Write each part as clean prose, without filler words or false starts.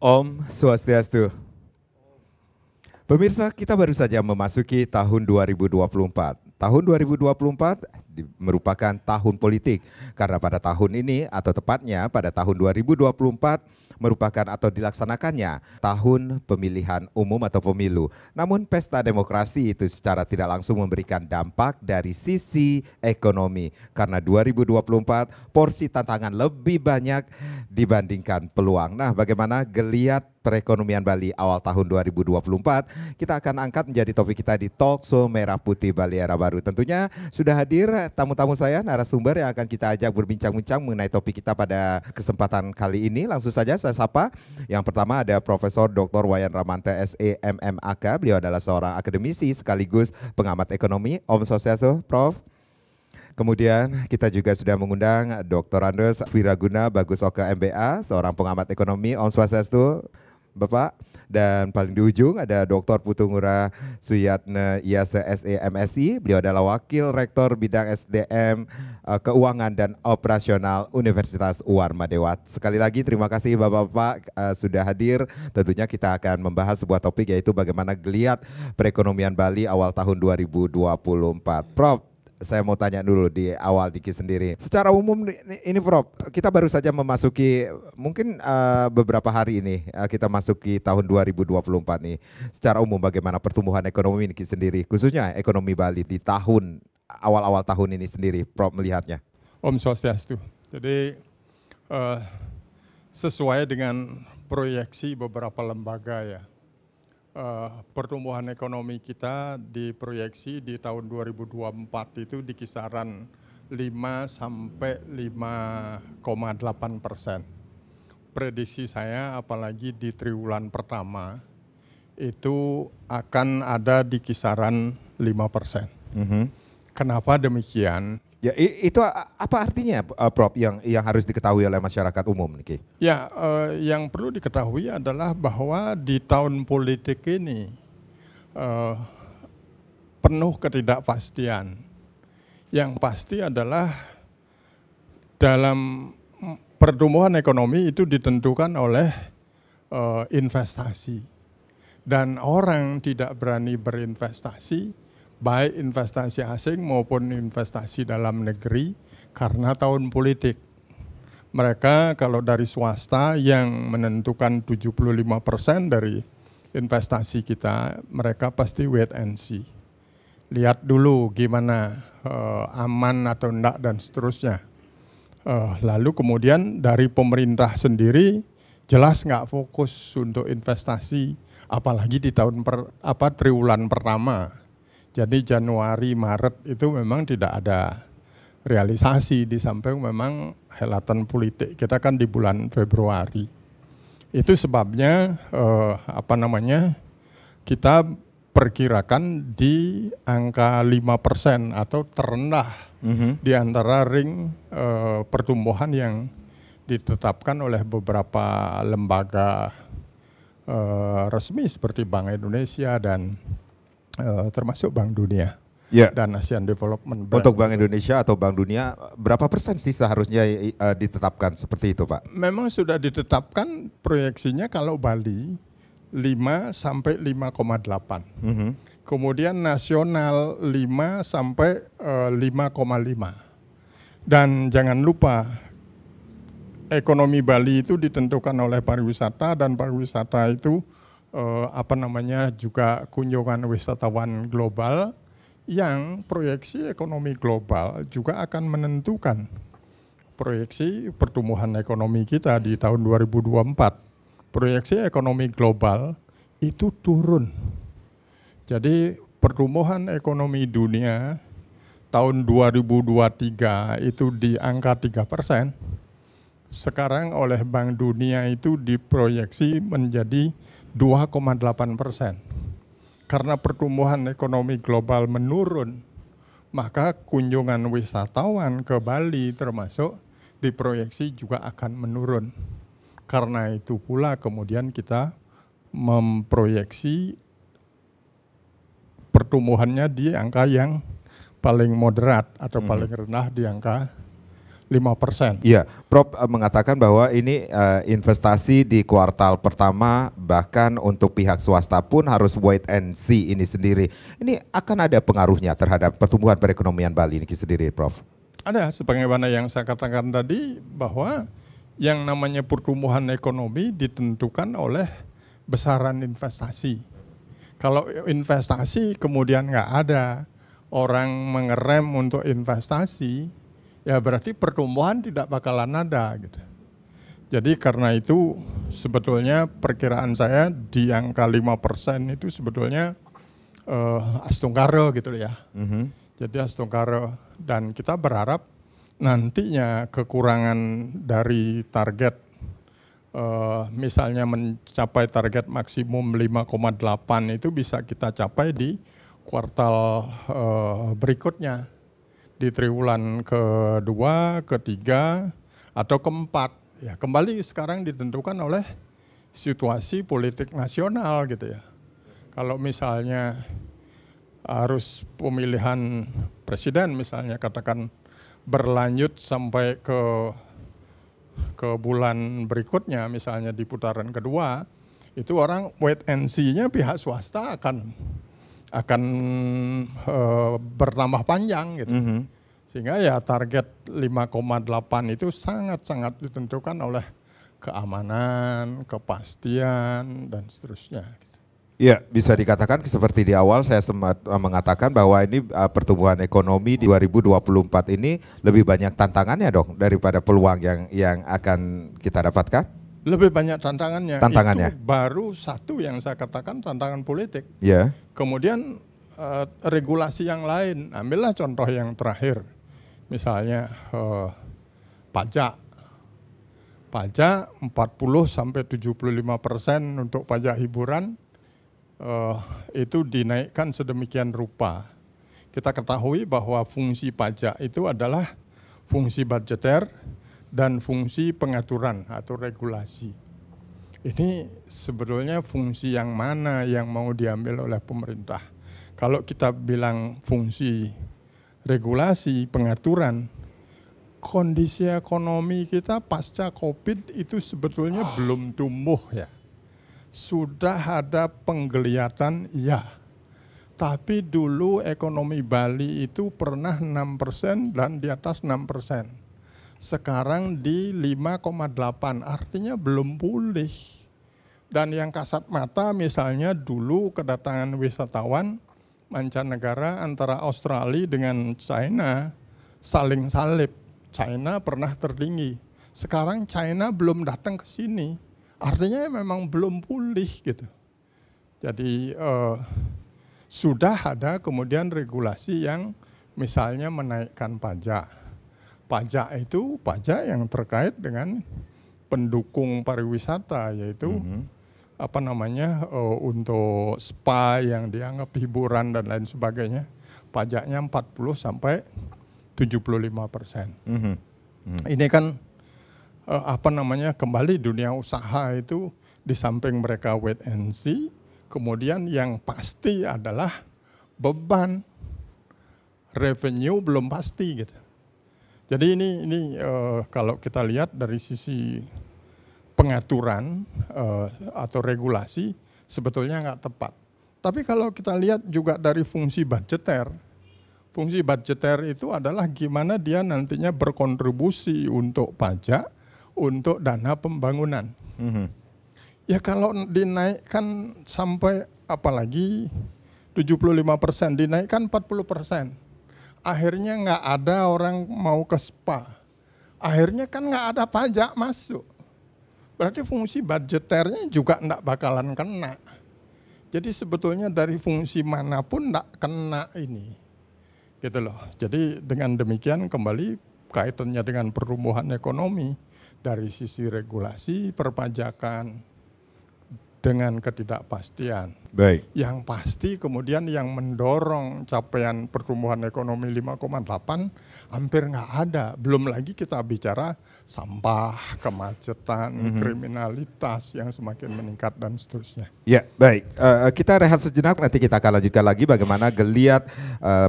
Om Swastiastu. Pemirsa, kita baru saja memasuki tahun 2024. Tahun 2024 merupakan tahun politik karena pada tahun ini atau tepatnya pada tahun 2024 merupakan atau dilaksanakannya tahun pemilihan umum atau pemilu. Namun pesta demokrasi itu secara tidak langsung memberikan dampak dari sisi ekonomi karena 2024 porsi tantangan lebih banyak dibandingkan peluang. Nah, bagaimana geliat perekonomian Bali awal tahun 2024 kita akan angkat menjadi topik kita di Talkshow Merah Putih Bali Era Baru. Tentunya sudah hadir tamu-tamu saya, narasumber yang akan kita ajak berbincang-bincang mengenai topik kita pada kesempatan kali ini. Langsung saja saya sapa. Yang pertama ada Profesor Dr. Wayan Ramante SE MMAK. Beliau adalah seorang akademisi sekaligus pengamat ekonomi. Om Swastiastu, Prof. Kemudian kita juga sudah mengundang Dr. Andes Viraguna Bagus Oka MBA, seorang pengamat ekonomi. Om Swastiastu, Bapak. Dan paling di ujung ada Dr. Putungura Suyatne Yase SE MSI. Beliau adalah Wakil Rektor Bidang SDM Keuangan dan Operasional Universitas Warmadewat. Sekali lagi terima kasih Bapak-Bapak sudah hadir. Tentunya kita akan membahas sebuah topik yaitu bagaimana geliat perekonomian Bali awal tahun 2024. Prof, saya mau tanya dulu di awal dikit sendiri. Secara umum ini Prof, kita baru saja memasuki mungkin beberapa hari ini kita masuki tahun 2024 nih. Secara umum bagaimana pertumbuhan ekonomi ini sendiri, khususnya ekonomi Bali di tahun awal-awal tahun ini sendiri, Prof melihatnya. Om Swastiastu. Jadi sesuai dengan proyeksi beberapa lembaga ya. Pertumbuhan ekonomi kita diproyeksi di tahun 2024 itu di kisaran 5 sampai 5,8%. Prediksi saya apalagi di triwulan pertama itu akan ada di kisaran 5%. Kenapa demikian? Ya, itu apa artinya, Prof, yang harus diketahui oleh masyarakat umum, Niki? Ya, yang perlu diketahui adalah bahwa di tahun politik ini penuh ketidakpastian. Yang pasti adalah dalam pertumbuhan ekonomi itu ditentukan oleh investasi. Dan orang tidak berani berinvestasi, baik investasi asing maupun investasi dalam negeri karena tahun politik. Mereka kalau dari swasta yang menentukan 75% dari investasi kita, mereka pasti wait and see. Lihat dulu gimana aman atau enggak dan seterusnya. Lalu kemudian dari pemerintah sendiri jelas nggak fokus untuk investasi, apalagi di tahun triwulan pertama. Jadi Januari, Maret itu memang tidak ada realisasi di samping memang helatan politik kita kan di bulan Februari. Itu sebabnya kita perkirakan di angka 5% atau terendah di antara ring pertumbuhan yang ditetapkan oleh beberapa lembaga resmi seperti Bank Indonesia dan termasuk Bank Dunia dan Asian Development Bank. Untuk Bank Indonesia atau Bank Dunia, berapa persen sih seharusnya ditetapkan seperti itu, Pak? Memang sudah ditetapkan proyeksinya kalau Bali 5 sampai 5,8. Kemudian nasional 5 sampai 5,5. Dan jangan lupa ekonomi Bali itu ditentukan oleh pariwisata dan pariwisata itu juga kunjungan wisatawan global yang proyeksi ekonomi global juga akan menentukan proyeksi pertumbuhan ekonomi kita di tahun 2024. Proyeksi ekonomi global itu turun. Jadi pertumbuhan ekonomi dunia tahun 2023 itu di angka 3%. Sekarang oleh Bank Dunia itu diproyeksi menjadi 2,8%. Karena pertumbuhan ekonomi global menurun, maka kunjungan wisatawan ke Bali termasuk diproyeksi juga akan menurun. Karena itu pula kemudian kita memproyeksi pertumbuhannya di angka yang paling moderat atau paling rendah di angka 5%. Iya, Prof mengatakan bahwa ini investasi di kuartal pertama bahkan untuk pihak swasta pun harus wait and see ini sendiri. Ini akan ada pengaruhnya terhadap pertumbuhan perekonomian Bali ini sendiri, Prof? Ada, sebagaimana yang saya katakan tadi bahwa yang namanya pertumbuhan ekonomi ditentukan oleh besaran investasi. Kalau investasi kemudian nggak ada, orang mengerem untuk investasi, ya berarti pertumbuhan tidak bakalan ada gitu. Jadi karena itu sebetulnya perkiraan saya di angka 5% itu sebetulnya astungkara gitu ya. Jadi astungkara, dan kita berharap nantinya kekurangan dari target misalnya mencapai target maksimum 5,8 itu bisa kita capai di kuartal berikutnya, di triwulan kedua, ketiga, atau keempat. Ya, kembali sekarang ditentukan oleh situasi politik nasional gitu ya. Kalau misalnya harus pemilihan presiden misalnya katakan berlanjut sampai ke bulan berikutnya misalnya di putaran kedua, itu orang wait and see-nya pihak swasta akan bertambah panjang gitu. Sehingga ya target 5,8 itu sangat-sangat ditentukan oleh keamanan, kepastian, dan seterusnya. Ya, bisa dikatakan seperti di awal saya sempat mengatakan bahwa ini pertumbuhan ekonomi di 2024 ini lebih banyak tantangannya dong daripada peluang yang akan kita dapatkan. Lebih banyak tantangannya. Tantangannya. Itu baru satu yang saya katakan tantangan politik. Ya. Kemudian regulasi yang lain, ambillah contoh yang terakhir. Misalnya pajak 40-75% untuk pajak hiburan itu dinaikkan sedemikian rupa. Kita ketahui bahwa fungsi pajak itu adalah fungsi budgeter dan fungsi pengaturan atau regulasi. Ini sebetulnya fungsi yang mana yang mau diambil oleh pemerintah. Kalau kita bilang fungsi regulasi, pengaturan, kondisi ekonomi kita pasca COVID itu sebetulnya belum tumbuh ya. Sudah ada penggeliatan, ya. Tapi dulu ekonomi Bali itu pernah 6% dan di atas 6%. Sekarang di 5,8, artinya belum pulih. Dan yang kasat mata misalnya dulu kedatangan wisatawan mancanegara antara Australia dengan China saling salib. China pernah tertinggi. Sekarang China belum datang ke sini. Artinya memang belum pulih gitu. Jadi sudah ada kemudian regulasi yang misalnya menaikkan pajak. Pajak itu pajak yang terkait dengan pendukung pariwisata, yaitu untuk spa yang dianggap hiburan dan lain sebagainya. Pajaknya 40-75%. Ini kan kembali dunia usaha itu di samping mereka wait and see, kemudian yang pasti adalah beban revenue belum pasti gitu. Jadi ini kalau kita lihat dari sisi pengaturan atau regulasi sebetulnya nggak tepat. Tapi kalau kita lihat juga dari fungsi budgeter itu adalah gimana dia nantinya berkontribusi untuk pajak, untuk dana pembangunan. Ya kalau dinaikkan sampai apalagi 75%, dinaikkan 40%. Akhirnya nggak ada orang mau ke spa. Akhirnya kan nggak ada pajak masuk. Berarti fungsi budgeternya juga nggak bakalan kena. Jadi sebetulnya dari fungsi manapun nggak kena ini. Gitu loh. Jadi dengan demikian kembali kaitannya dengan pertumbuhan ekonomi dari sisi regulasi, perpajakan, dengan ketidakpastian. Baik. Yang pasti kemudian yang mendorong capaian pertumbuhan ekonomi 5,8 hampir nggak ada. Belum lagi kita bicara sampah, kemacetan, kriminalitas yang semakin meningkat dan seterusnya. Ya, baik. Kita rehat sejenak, nanti kita akan lanjutkan lagi bagaimana geliat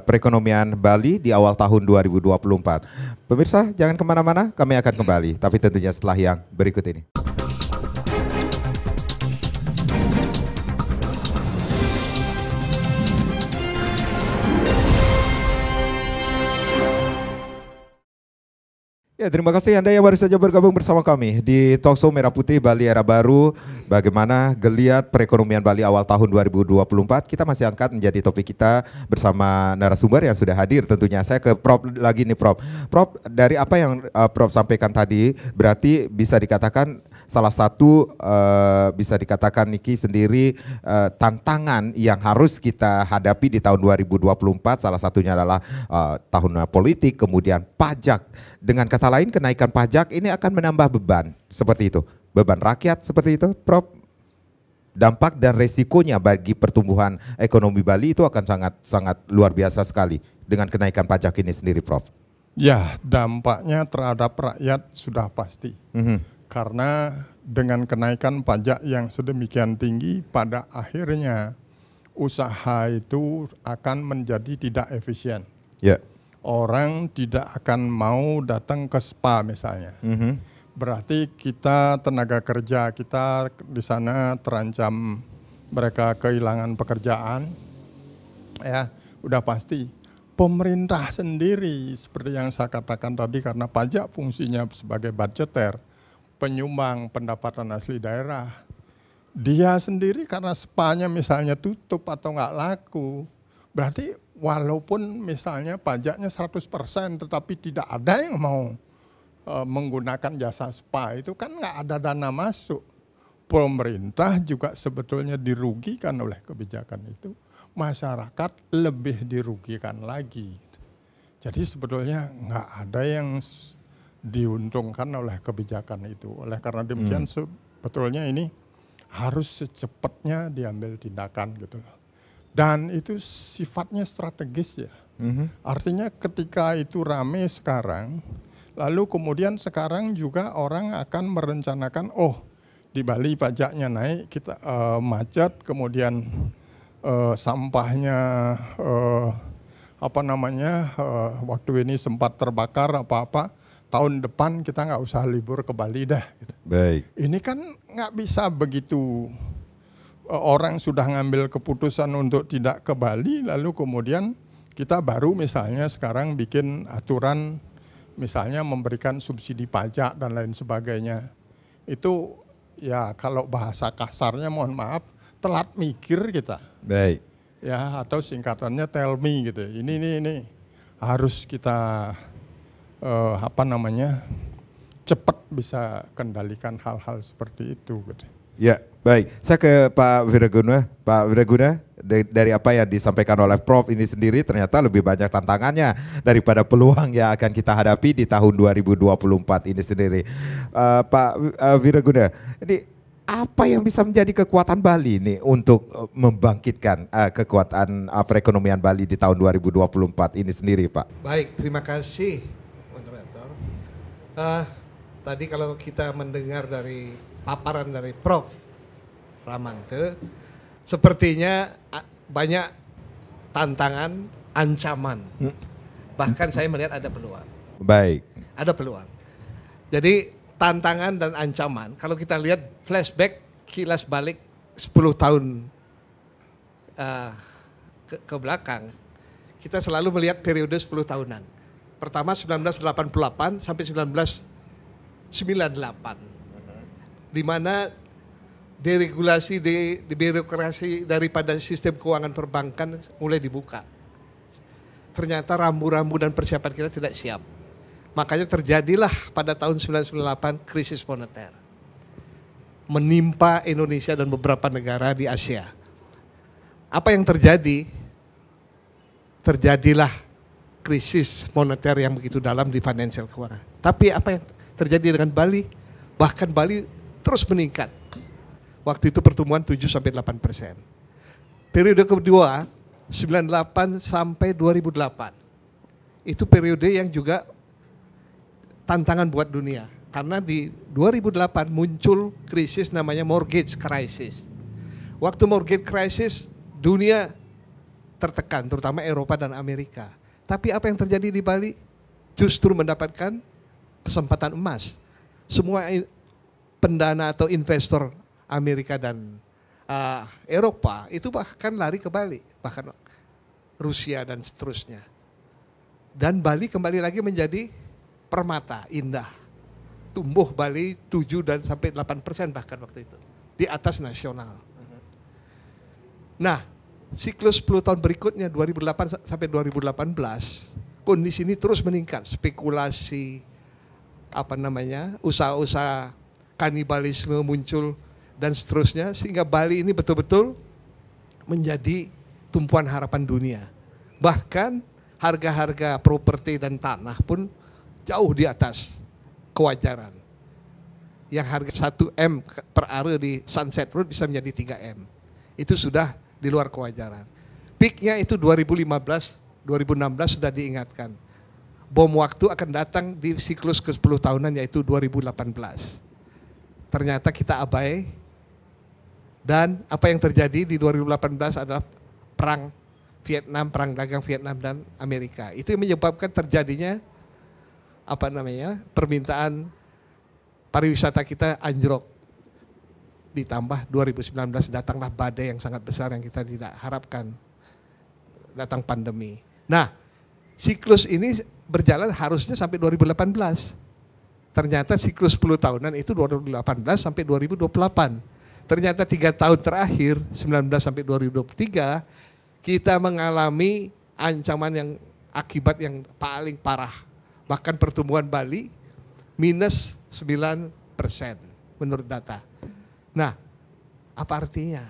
perekonomian Bali di awal tahun 2024. Pemirsa, jangan kemana-mana, kami akan kembali. Tapi tentunya setelah yang berikut ini. Ya, terima kasih Anda yang baru saja bergabung bersama kami di Talkshow Merah Putih Bali Era Baru. Bagaimana geliat perekonomian Bali awal tahun 2024. Kita masih angkat menjadi topik kita bersama narasumber yang sudah hadir tentunya. Saya ke Prof lagi nih Prof. Prof, dari apa yang Prof sampaikan tadi, berarti bisa dikatakan salah satu bisa dikatakan Niki sendiri tantangan yang harus kita hadapi di tahun 2024. Salah satunya adalah tahun politik, kemudian pajak. Dengan kata lain, kenaikan pajak ini akan menambah beban, seperti itu. Beban rakyat seperti itu, Prof. Dampak dan resikonya bagi pertumbuhan ekonomi Bali itu akan sangat luar biasa sekali dengan kenaikan pajak ini sendiri, Prof. Ya, dampaknya terhadap rakyat sudah pasti. Karena dengan kenaikan pajak yang sedemikian tinggi, pada akhirnya usaha itu akan menjadi tidak efisien. Ya. Orang tidak akan mau datang ke spa misalnya. Berarti kita tenaga kerja kita di sana terancam mereka kehilangan pekerjaan. Ya, udah pasti. Pemerintah sendiri seperti yang saya katakan tadi, karena pajak fungsinya sebagai budgeter, penyumbang pendapatan asli daerah. Dia sendiri karena spanya misalnya tutup atau nggak laku, berarti walaupun misalnya pajaknya 100% tetapi tidak ada yang mau menggunakan jasa spa, itu kan nggak ada dana masuk. Pemerintah juga sebetulnya dirugikan oleh kebijakan itu, masyarakat lebih dirugikan lagi. Jadi sebetulnya nggak ada yang diuntungkan oleh kebijakan itu. Oleh karena demikian sebetulnya ini harus secepatnya diambil tindakan gitu. Dan itu sifatnya strategis ya. Artinya ketika itu rame sekarang, lalu kemudian sekarang juga orang akan merencanakan, oh di Bali pajaknya naik, kita macet, kemudian sampahnya waktu ini sempat terbakar apa-apa, tahun depan kita nggak usah libur ke Bali dah. Gitu. Baik. Ini kan nggak bisa begitu. Orang sudah ngambil keputusan untuk tidak ke Bali, lalu kemudian kita baru misalnya sekarang bikin aturan, misalnya memberikan subsidi pajak dan lain sebagainya. Itu ya kalau bahasa kasarnya mohon maaf, telat mikir kita. Baik. Ya, atau singkatannya tell me gitu. Ini harus kita cepat bisa kendalikan hal-hal seperti itu gitu. Ya, baik. Saya ke Pak Wiraguna. Pak Wiraguna, dari apa yang disampaikan oleh Prof ini sendiri ternyata lebih banyak tantangannya daripada peluang yang akan kita hadapi di tahun 2024 ini sendiri. Pak Wiraguna, ini apa yang bisa menjadi kekuatan Bali nih untuk membangkitkan kekuatan perekonomian Bali di tahun 2024 ini sendiri, Pak? Baik, terima kasih, moderator. Tadi kalau kita mendengar dari paparan dari Prof. Ramante, sepertinya banyak tantangan, ancaman. Bahkan saya melihat ada peluang. Baik. Ada peluang. Jadi tantangan dan ancaman, kalau kita lihat flashback, kilas balik 10 tahun ke belakang, kita selalu melihat periode 10 tahunan. Pertama 1988 sampai 1998. Di mana deregulasi, birokrasi daripada sistem keuangan perbankan mulai dibuka. Ternyata rambu-rambu dan persiapan kita tidak siap. Makanya terjadilah pada tahun 1998 krisis moneter. Menimpa Indonesia dan beberapa negara di Asia. Apa yang terjadi? Terjadilah krisis moneter yang begitu dalam di financial keuangan. Tapi apa yang terjadi dengan Bali? Bahkan Bali terus meningkat. Waktu itu pertumbuhan 7-8%. Periode kedua 98 sampai 2008. Itu periode yang juga tantangan buat dunia. Karena di 2008 muncul krisis namanya mortgage crisis. Waktu mortgage crisis dunia tertekan, terutama Eropa dan Amerika. Tapi apa yang terjadi di Bali? Justru mendapatkan kesempatan emas. Semua pendana atau investor Amerika dan Eropa itu bahkan lari ke Bali, bahkan Rusia dan seterusnya. Dan Bali kembali lagi menjadi permata, indah. Tumbuh Bali 7 dan sampai 8% bahkan waktu itu. Di atas nasional. Nah, siklus 10 tahun berikutnya 2008 sampai 2018, kondisi ini terus meningkat. Spekulasi, usaha-usaha kanibalisme muncul dan seterusnya, sehingga Bali ini betul-betul menjadi tumpuan harapan dunia. Bahkan harga-harga properti dan tanah pun jauh di atas kewajaran. Yang harga 1M per are di Sunset Road bisa menjadi 3M. Itu sudah di luar kewajaran. Peaknya itu 2015, 2016 sudah diingatkan. Bom waktu akan datang di siklus ke-10 tahunan yaitu 2018. Ternyata kita abai dan apa yang terjadi di 2018 adalah perang Vietnam, perang dagang Vietnam dan Amerika. Itu yang menyebabkan terjadinya permintaan pariwisata kita anjlok. Ditambah 2019 datanglah badai yang sangat besar yang kita tidak harapkan, datang pandemi. Nah, siklus ini berjalan harusnya sampai 2018. Ternyata siklus 10 tahunan itu 2018 sampai 2028. Ternyata 3 tahun terakhir, 19 sampai 2023, kita mengalami ancaman yang akibat yang paling parah. Bahkan pertumbuhan Bali minus 9% menurut data. Nah, apa artinya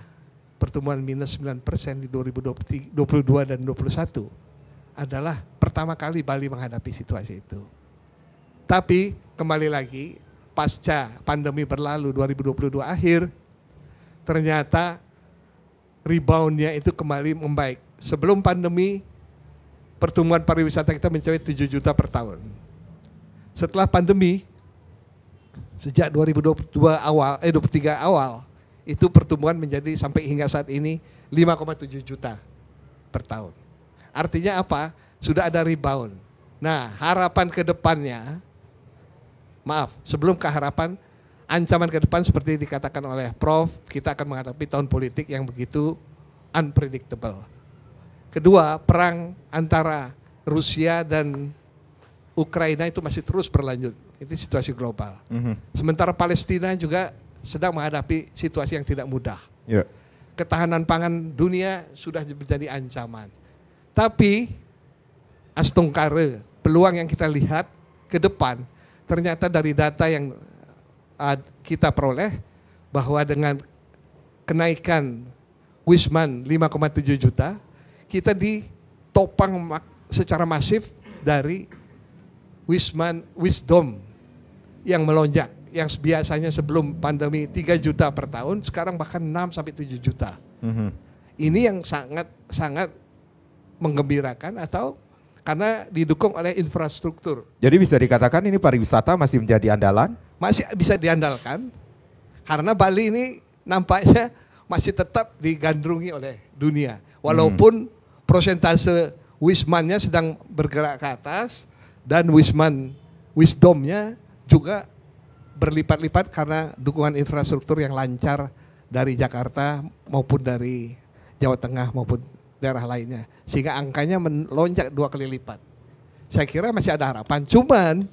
pertumbuhan minus 9% di 2022 dan 2021 adalah pertama kali Bali menghadapi situasi itu. Tapi kembali lagi pasca pandemi berlalu 2022 akhir, ternyata reboundnya itu kembali membaik. Sebelum pandemi pertumbuhan pariwisata kita mencapai 7 juta per tahun. Setelah pandemi, sejak 2023 awal, itu pertumbuhan menjadi sampai hingga saat ini 5,7 juta per tahun. Artinya apa? Sudah ada rebound. Nah, harapan ke depannya, sebelum ke harapan, ancaman ke depan seperti dikatakan oleh Prof, kita akan menghadapi tahun politik yang begitu unpredictable. Kedua, perang antara Rusia dan Ukraina itu masih terus berlanjut. Itu situasi global. Sementara Palestina juga sedang menghadapi situasi yang tidak mudah. Yeah. Ketahanan pangan dunia sudah menjadi ancaman. Tapi astungkare, peluang yang kita lihat ke depan, ternyata dari data yang kita peroleh bahwa dengan kenaikan Wisman 5,7 juta, kita ditopang secara masif dari Wisdom yang melonjak, yang biasanya sebelum pandemi 3 juta per tahun, sekarang bahkan 6 sampai 7 juta. Ini yang sangat menggembirakan atau karena didukung oleh infrastruktur. Jadi bisa dikatakan ini pariwisata masih menjadi andalan? Masih bisa diandalkan karena Bali ini nampaknya masih tetap digandrungi oleh dunia. Walaupun prosentase Wisman-nya sedang bergerak ke atas dan Wisdom-nya juga berlipat-lipat karena dukungan infrastruktur yang lancar dari Jakarta maupun dari Jawa Tengah maupun daerah lainnya. Sehingga angkanya melonjak 2 kali lipat. Saya kira masih ada harapan. Cuman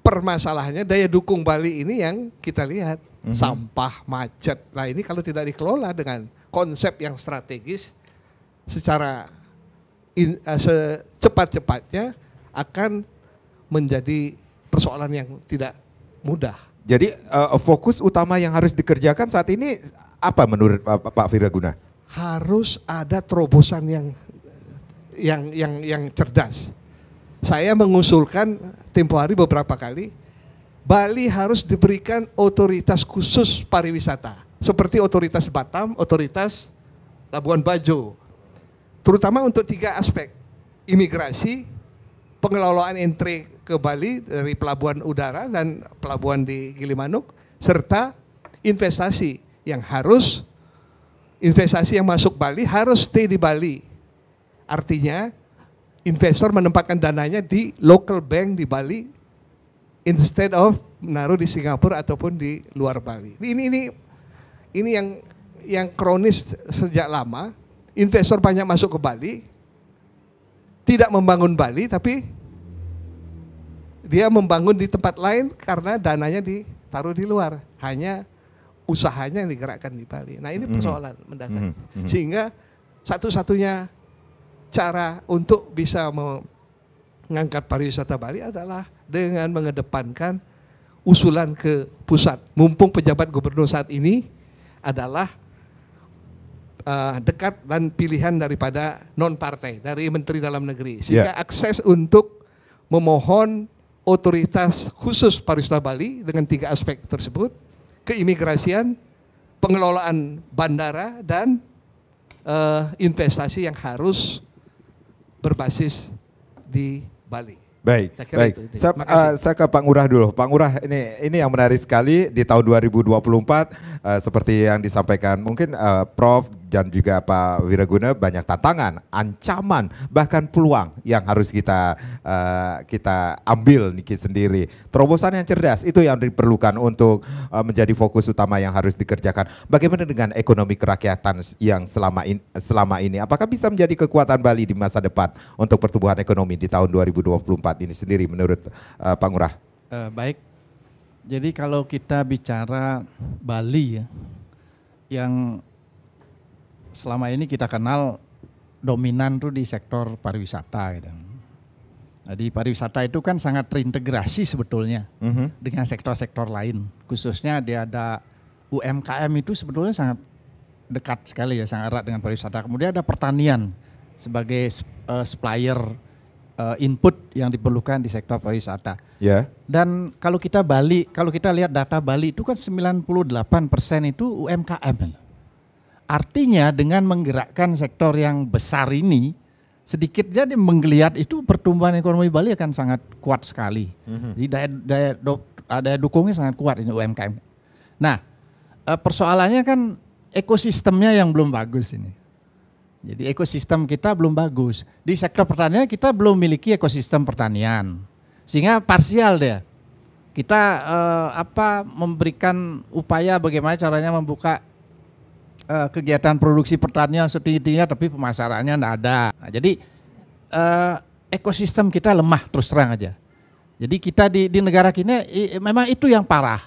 permasalahannya daya dukung Bali ini yang kita lihat. Sampah, macet. Nah ini kalau tidak dikelola dengan konsep yang strategis secara secepat-cepatnya akan menjadi persoalan yang tidak mudah. Jadi fokus utama yang harus dikerjakan saat ini apa menurut Pak Viraguna? Harus ada terobosan yang cerdas. Saya mengusulkan tempo hari beberapa kali, Bali harus diberikan otoritas khusus pariwisata. seperti otoritas Batam, otoritas Labuan Bajo. Terutama untuk 3 aspek, imigrasi, pengelolaan entry ke Bali dari pelabuhan udara dan pelabuhan di Gilimanuk, serta investasi yang masuk Bali harus stay di Bali. Artinya investor menempatkan dananya di local bank di Bali instead of menaruh di Singapura ataupun di luar Bali. Ini yang kronis sejak lama. Investor banyak masuk ke Bali, tidak membangun Bali, tapi dia membangun di tempat lain karena dananya ditaruh di luar. Hanya usahanya yang digerakkan di Bali. Nah ini persoalan mendasar. Sehingga satu-satunya cara untuk bisa mengangkat pariwisata Bali adalah dengan mengedepankan usulan ke pusat. Mumpung pejabat gubernur saat ini adalah dekat dan pilihan daripada non-partai, dari Menteri Dalam Negeri. Sehingga akses untuk memohon otoritas khusus pariwisata Bali dengan 3 aspek tersebut, keimigrasian, pengelolaan bandara, dan investasi yang harus berbasis di Bali. Baik, baik. Saya ke Pak Ngurah dulu. Pak Ngurah, ini yang menarik sekali di tahun 2024 seperti yang disampaikan mungkin Prof dan juga Pak Wiraguna, banyak tantangan, ancaman, bahkan peluang yang harus kita ambil Niki sendiri. Terobosan yang cerdas itu yang diperlukan untuk menjadi fokus utama yang harus dikerjakan. Bagaimana dengan ekonomi kerakyatan yang selama ini? Apakah bisa menjadi kekuatan Bali di masa depan untuk pertumbuhan ekonomi di tahun 2024 ini sendiri menurut Pak Ngurah? Baik, jadi kalau kita bicara Bali ya, yang selama ini kita kenal dominan tuh di sektor pariwisata gitu. Jadi pariwisata itu kan sangat terintegrasi sebetulnya dengan sektor-sektor lain. Khususnya dia ada UMKM itu sebetulnya sangat dekat sekali ya, sangat erat dengan pariwisata. Kemudian ada pertanian sebagai supplier input yang diperlukan di sektor pariwisata. Yeah. Dan kalau kita lihat data Bali itu kan 98% itu UMKM. Artinya dengan menggerakkan sektor yang besar ini, sedikit jadi menggeliat itu pertumbuhan ekonomi Bali akan sangat kuat sekali. Jadi daya dukungnya sangat kuat ini UMKM. Nah, persoalannya kan ekosistemnya yang belum bagus ini. Jadi ekosistem kita belum bagus. Di sektor pertanian kita belum memiliki ekosistem pertanian. Sehingga parsial dia. Kita memberikan upaya bagaimana caranya membuka kegiatan produksi pertanian setinggi-tingginya tapi pemasarannya enggak ada. Nah, jadi ekosistem kita lemah terus terang aja. Jadi kita di negara kita memang itu yang parah.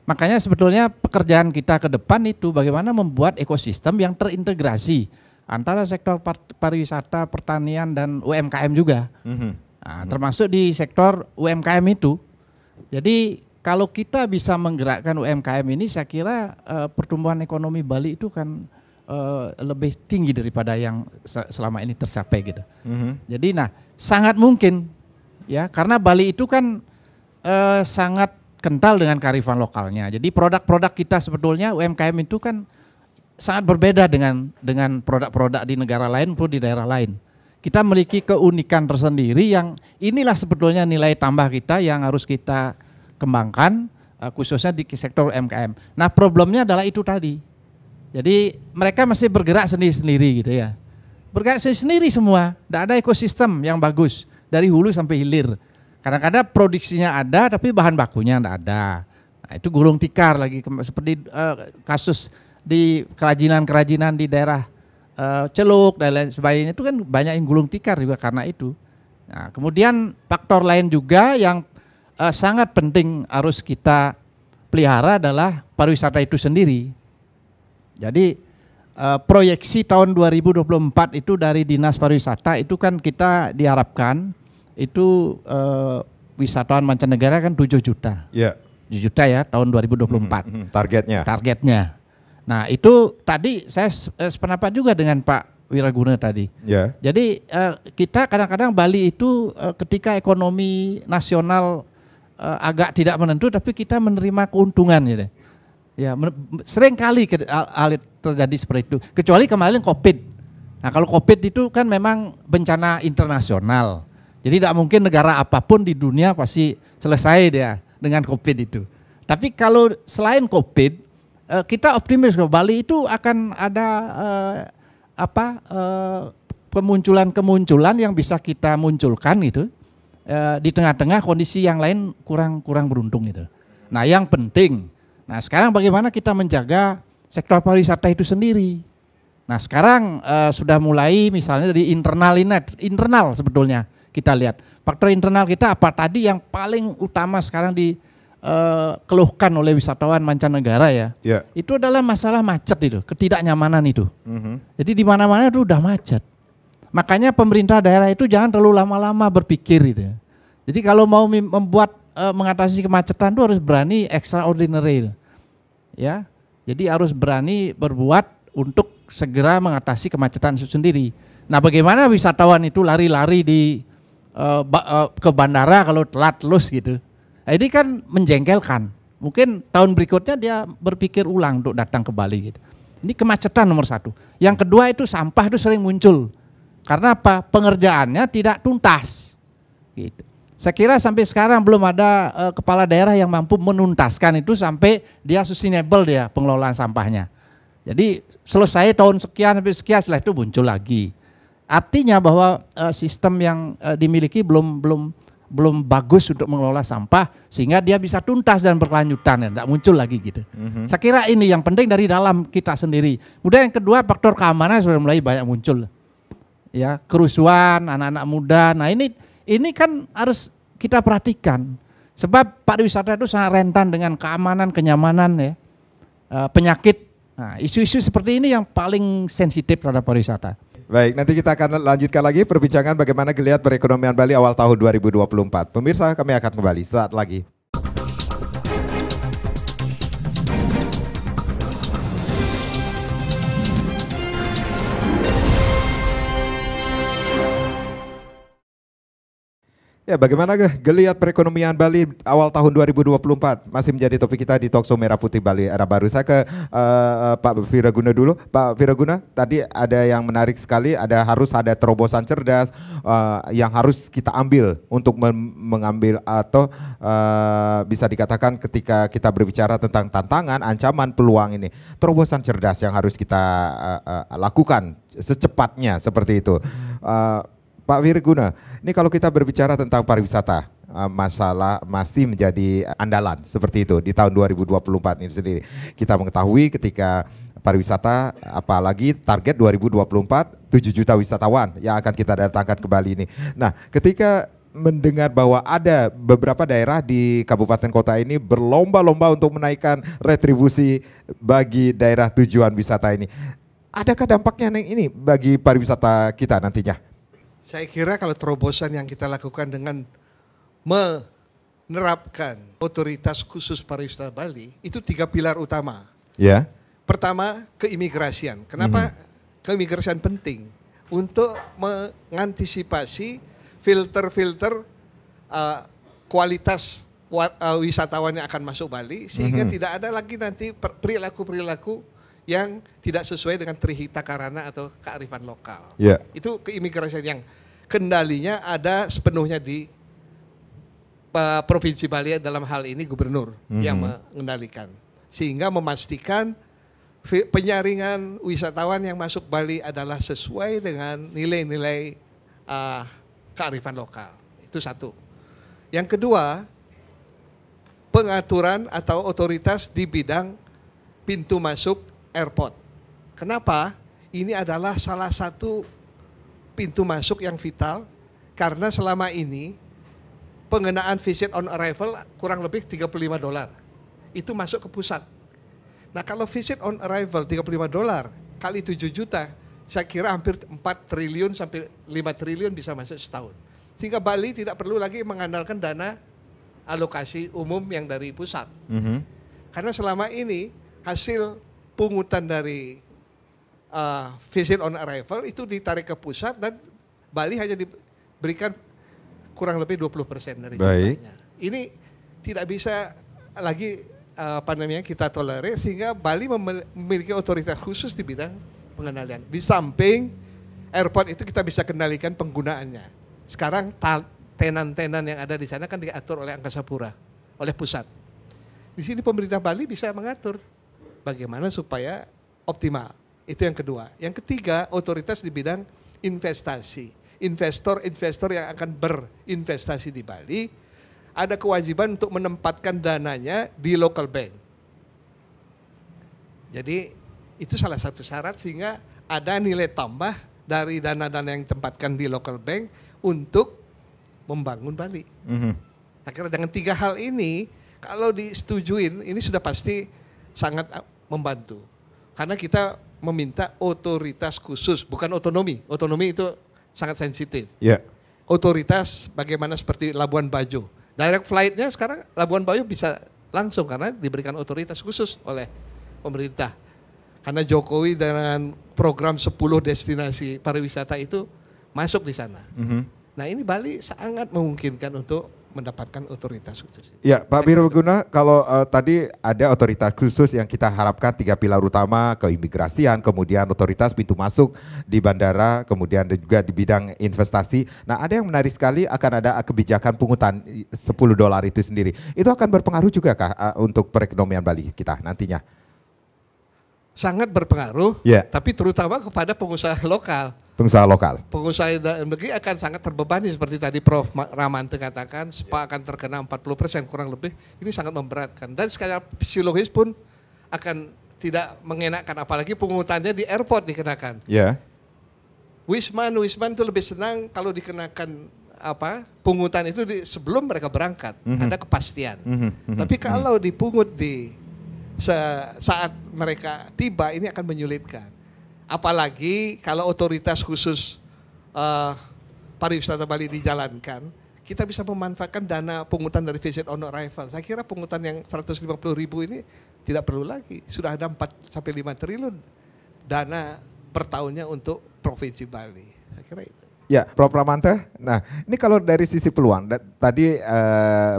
Makanya sebetulnya pekerjaan kita ke depan itu bagaimana membuat ekosistem yang terintegrasi antara sektor pariwisata, pertanian dan UMKM juga. Nah, termasuk di sektor UMKM itu. Jadi kalau kita bisa menggerakkan UMKM ini, saya kira pertumbuhan ekonomi Bali itu kan lebih tinggi daripada yang selama ini tercapai gitu. Jadi sangat mungkin ya, karena Bali itu kan sangat kental dengan kearifan lokalnya. Jadi produk-produk kita sebetulnya UMKM itu kan sangat berbeda dengan produk-produk di negara lain maupun di daerah lain. Kita memiliki keunikan tersendiri yang inilah sebetulnya nilai tambah kita yang harus kita kembangkan, khususnya di sektor UMKM. Nah, problemnya adalah itu tadi. Jadi mereka masih bergerak sendiri-sendiri gitu ya. Bergerak sendiri semua, tidak ada ekosistem yang bagus dari hulu sampai hilir. Kadang-kadang produksinya ada tapi bahan bakunya tidak ada. Nah, itu gulung tikar lagi seperti kasus di kerajinan-kerajinan di daerah Celuk dan lain sebagainya, itu kan banyak yang gulung tikar juga karena itu. Nah, kemudian faktor lain juga yang sangat penting harus kita pelihara adalah pariwisata itu sendiri. Jadi proyeksi tahun 2024 itu dari Dinas Pariwisata itu kan kita diharapkan itu wisatawan mancanegara kan 7 juta. Yeah. 7 juta ya tahun 2024. Targetnya. Nah, itu tadi saya sependapat juga dengan Pak Wiraguna tadi. Yeah. Jadi kita kadang-kadang Bali itu ketika ekonomi nasional agak tidak menentu, tapi kita menerima keuntungan gitu. Ya, sering kali hal terjadi seperti itu. Kecuali kemarin COVID. Nah, kalau COVID itu kan memang bencana internasional. Jadi tidak mungkin negara apapun di dunia pasti selesai dia dengan COVID itu. Tapi kalau selain COVID, kita optimis bahwa Bali itu akan ada kemunculan yang bisa kita munculkan gitu di tengah-tengah kondisi yang lain kurang beruntung gitu. Nah, yang penting, sekarang bagaimana kita menjaga sektor pariwisata itu sendiri. Nah, sekarang sudah mulai misalnya dari internal sebetulnya kita lihat faktor internal kita apa tadi yang paling utama sekarang dikeluhkan oleh wisatawan mancanegara ya. Itu adalah masalah macet itu, ketidaknyamanan itu. Jadi di mana-mana itu udah macet. Makanya pemerintah daerah itu jangan terlalu lama-lama berpikir gitu. Jadi kalau mau mengatasi kemacetan itu harus berani extraordinary. Ya. Jadi harus berani berbuat untuk segera mengatasi kemacetan itu sendiri. Nah, bagaimana wisatawan itu lari-lari ke bandara kalau telat lus gitu. Nah, ini kan menjengkelkan. Mungkin tahun berikutnya dia berpikir ulang untuk datang ke Bali gitu. Ini kemacetan nomor satu. Yang kedua itu sampah itu sering muncul. Karena apa? Pengerjaannya tidak tuntas. Gitu. Saya kira sampai sekarang belum ada kepala daerah yang mampu menuntaskan itu sampai dia sustainable dia pengelolaan sampahnya. Jadi selesai tahun sekian sampai sekian setelah itu muncul lagi. Artinya bahwa sistem yang dimiliki belum bagus untuk mengelola sampah sehingga dia bisa tuntas dan berkelanjutan, tidak muncul lagi gitu. Saya kira ini yang penting dari dalam kita sendiri. Kemudian yang kedua faktor keamanan sudah mulai banyak muncul. Ya, kerusuhan anak-anak muda. Nah, ini kan harus kita perhatikan. Sebab pariwisata itu sangat rentan dengan keamanan, kenyamanan ya. Penyakit. Nah, isu-isu seperti ini yang paling sensitif terhadap pariwisata. Baik, nanti kita akan lanjutkan lagi perbincangan bagaimana geliat perekonomian Bali awal tahun 2024. Pemirsa, kami akan kembali saat lagi. Ya, bagaimana geliat perekonomian Bali awal tahun 2024 masih menjadi topik kita di Talkshow Merah Putih Bali Era Baru. Saya ke Pak Viraguna dulu. Pak Viraguna, tadi ada yang menarik sekali, harus ada terobosan cerdas yang harus kita ambil untuk mengambil atau bisa dikatakan ketika kita berbicara tentang tantangan, ancaman, peluang ini. Terobosan cerdas yang harus kita lakukan secepatnya seperti itu. Pak Viraguna, ini kalau kita berbicara tentang pariwisata, masalah masih menjadi andalan seperti itu di tahun 2024 ini sendiri. Kita mengetahui ketika pariwisata, apalagi target 2024, 7 juta wisatawan yang akan kita datangkan ke Bali ini. Nah, ketika mendengar bahwa ada beberapa daerah di kabupaten kota ini berlomba-lomba untuk menaikkan retribusi bagi daerah tujuan wisata ini, adakah dampaknya ini bagi pariwisata kita nantinya? Saya kira kalau terobosan yang kita lakukan dengan menerapkan otoritas khusus pariwisata Bali, itu 3 pilar utama. Ya. Pertama, keimigrasian. Kenapa keimigrasian penting? Untuk mengantisipasi filter-filter kualitas wisatawan yang akan masuk Bali, sehingga tidak ada lagi nanti perilaku-perilaku yang tidak sesuai dengan Trihita Karana atau kearifan lokal. Yeah. Itu keimigrasian yang kendalinya ada sepenuhnya di Provinsi Bali, dalam hal ini gubernur yang mengendalikan. Sehingga memastikan penyaringan wisatawan yang masuk Bali adalah sesuai dengan nilai-nilai kearifan lokal. Itu satu. Yang kedua, pengaturan atau otoritas di bidang pintu masuk airport. Kenapa? Ini adalah salah satu pintu masuk yang vital karena selama ini pengenaan visit on arrival kurang lebih $35. Itu masuk ke pusat. Nah, kalau visit on arrival $35 kali 7 juta, saya kira hampir 4 triliun sampai 5 triliun bisa masuk setahun. Sehingga Bali tidak perlu lagi mengandalkan dana alokasi umum yang dari pusat. Karena selama ini hasil pungutan dari visit on arrival itu ditarik ke pusat dan Bali hanya diberikan kurang lebih 20% dari jumlahnya. Ini tidak bisa lagi kita tolerir sehingga Bali memiliki otoritas khusus di bidang pengendalian. Di samping airport itu kita bisa kendalikan penggunaannya. Sekarang tenan-tenan yang ada di sana kan diatur oleh Angkasa Pura, oleh pusat. Di sini pemerintah Bali bisa mengatur bagaimana supaya optimal. Itu yang kedua. Yang ketiga, otoritas di bidang investasi. Investor-investor yang akan berinvestasi di Bali ada kewajiban untuk menempatkan dananya di local bank. Jadi itu salah satu syarat sehingga ada nilai tambah dari dana-dana yang ditempatkan di local bank untuk membangun Bali. Akhirnya dengan 3 hal ini kalau disetujuin ini sudah pasti sangat membantu. Karena kita meminta otoritas khusus, bukan otonomi. Otonomi itu sangat sensitif. Yeah. Otoritas bagaimana seperti Labuan Bajo. Direct flight-nya sekarang Labuan Bajo bisa langsung karena diberikan otoritas khusus oleh pemerintah. Karena Jokowi dengan program 10 destinasi pariwisata itu masuk di sana. Nah ini Bali sangat memungkinkan untuk mendapatkan otoritas khusus. Ya, Pak Wiraguna, kalau tadi ada otoritas khusus yang kita harapkan 3 pilar utama, keimigrasian, kemudian otoritas pintu masuk di bandara, kemudian juga di bidang investasi. Nah, ada yang menarik sekali akan ada kebijakan pungutan $10 itu sendiri. Itu akan berpengaruh juga kah untuk perekonomian Bali kita nantinya? Sangat berpengaruh, tapi terutama kepada pengusaha lokal. Pengusaha lokal. Pengusaha dalam negeri akan sangat terbebani seperti tadi Prof. Ramante katakan, SPA akan terkena 40% kurang lebih. Ini sangat memberatkan dan secara fisiologis pun akan tidak mengenakan, apalagi pungutannya di airport dikenakan. Wisman itu lebih senang kalau dikenakan pungutan itu sebelum mereka berangkat, ada kepastian. Tapi kalau dipungut di saat mereka tiba ini akan menyulitkan. Apalagi kalau otoritas khusus pariwisata Bali dijalankan, kita bisa memanfaatkan dana pungutan dari visit on arrival. Saya kira pungutan yang 150.000 ini tidak perlu lagi. Sudah ada 4-5 triliun dana per tahunnya untuk Provinsi Bali. Saya kira itu. Ya, Prof. Ramante. Nah, ini kalau dari sisi peluang, tadi